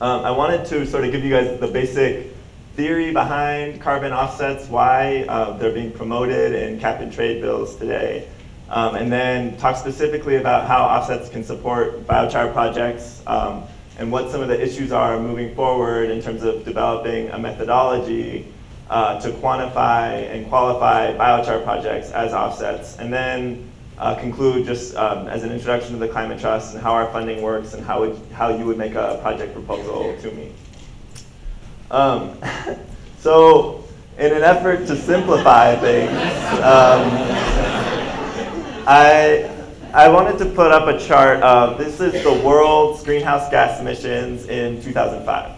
I wanted to sort of give you guys the basic theory behind carbon offsets, why they're being promoted in cap and trade bills today, and then talk specifically about how offsets can support biochar projects and what some of the issues are moving forward in terms of developing a methodology to quantify and qualify biochar projects as offsets, and then conclude just as an introduction to the Climate Trust and how our funding works and how you would make a project proposal to me. So in an effort to simplify things, I wanted to put up a chart of, this is the world's greenhouse gas emissions in 2005.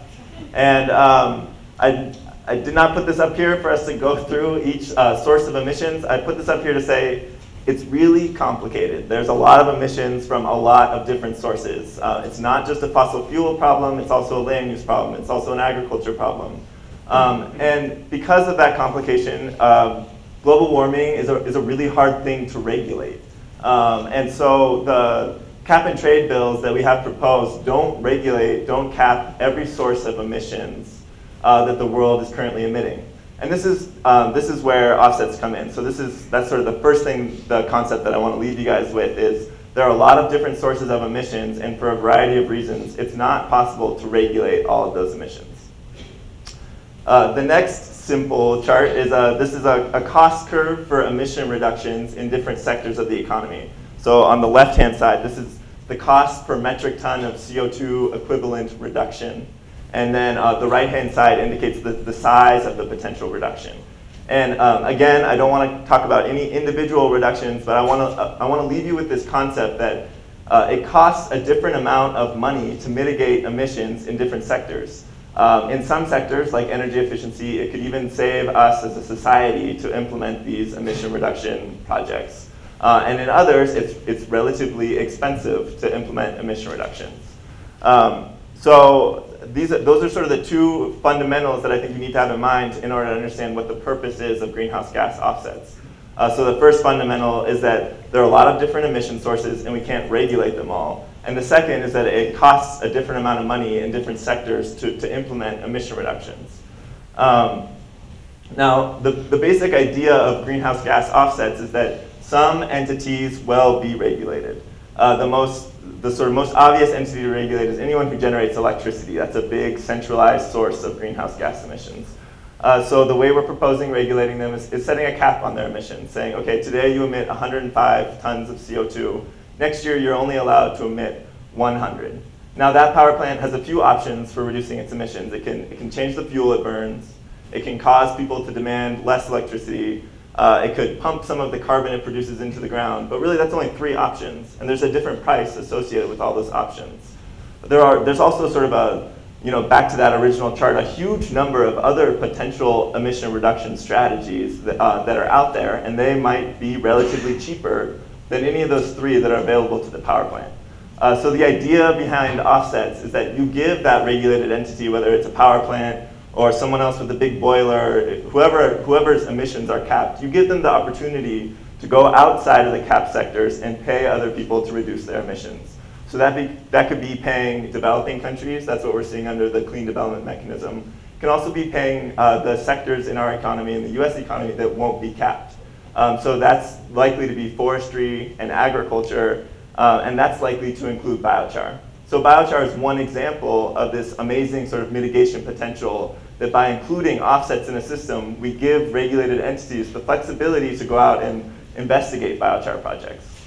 And I did not put this up here for us to go through each source of emissions. I put this up here to say it's really complicated. There's a lot of emissions from a lot of different sources. It's not just a fossil fuel problem, it's also a land use problem, it's also an agriculture problem. And because of that complication, global warming is a really hard thing to regulate. And so the cap and trade bills that we have proposed don't cap every source of emissions that the world is currently emitting. And this is where offsets come in. So that's sort of the first thing, the concept that I want to leave you guys with is there are a lot of different sources of emissions, and for a variety of reasons, it's not possible to regulate all of those emissions. The next simple chart is this is a cost curve for emission reductions in different sectors of the economy. So on the left-hand side, this is the cost per metric ton of CO2 equivalent reduction. And then the right-hand side indicates the size of the potential reduction. And again, I don't want to talk about any individual reductions, but I want to leave you with this concept that it costs a different amount of money to mitigate emissions in different sectors. In some sectors, like energy efficiency, it could even save us as a society to implement these emission reduction projects. And in others, it's relatively expensive to implement emission reductions. So those are sort of the two fundamentals that I think you need to have in mind in order to understand what the purpose is of greenhouse gas offsets. So the first fundamental is that there are a lot of different emission sources and we can't regulate them all. And the second is that it costs a different amount of money in different sectors to implement emission reductions. Now, the basic idea of greenhouse gas offsets is that some entities will be regulated. The sort of most obvious entity to regulate is anyone who generates electricity. That's a big centralized source of greenhouse gas emissions. So the way we're proposing regulating them is setting a cap on their emissions, saying, okay, today you emit 105 tons of CO2. Next year you're only allowed to emit 100. Now that power plant has a few options for reducing its emissions. It can change the fuel it burns. It can cause people to demand less electricity. It could pump some of the carbon it produces into the ground, but really that's only 3 options, and there's a different price associated with all those options. There's also sort of a, back to that original chart, a huge number of other potential emission reduction strategies that are out there, and they might be relatively cheaper than any of those 3 that are available to the power plant. So the idea behind offsets is that you give that regulated entity, whether it's a power plant or someone else with a big boiler, whoever's emissions are capped, you give them the opportunity to go outside of the capped sectors and pay other people to reduce their emissions. So that could be paying developing countries. That's what we're seeing under the Clean Development Mechanism. It can also be paying the sectors in our economy, in the US economy, that won't be capped. So that's likely to be forestry and agriculture, and that's likely to include biochar. So biochar is one example of this amazing sort of mitigation potential that by including offsets in a system, we give regulated entities the flexibility to go out and investigate biochar projects.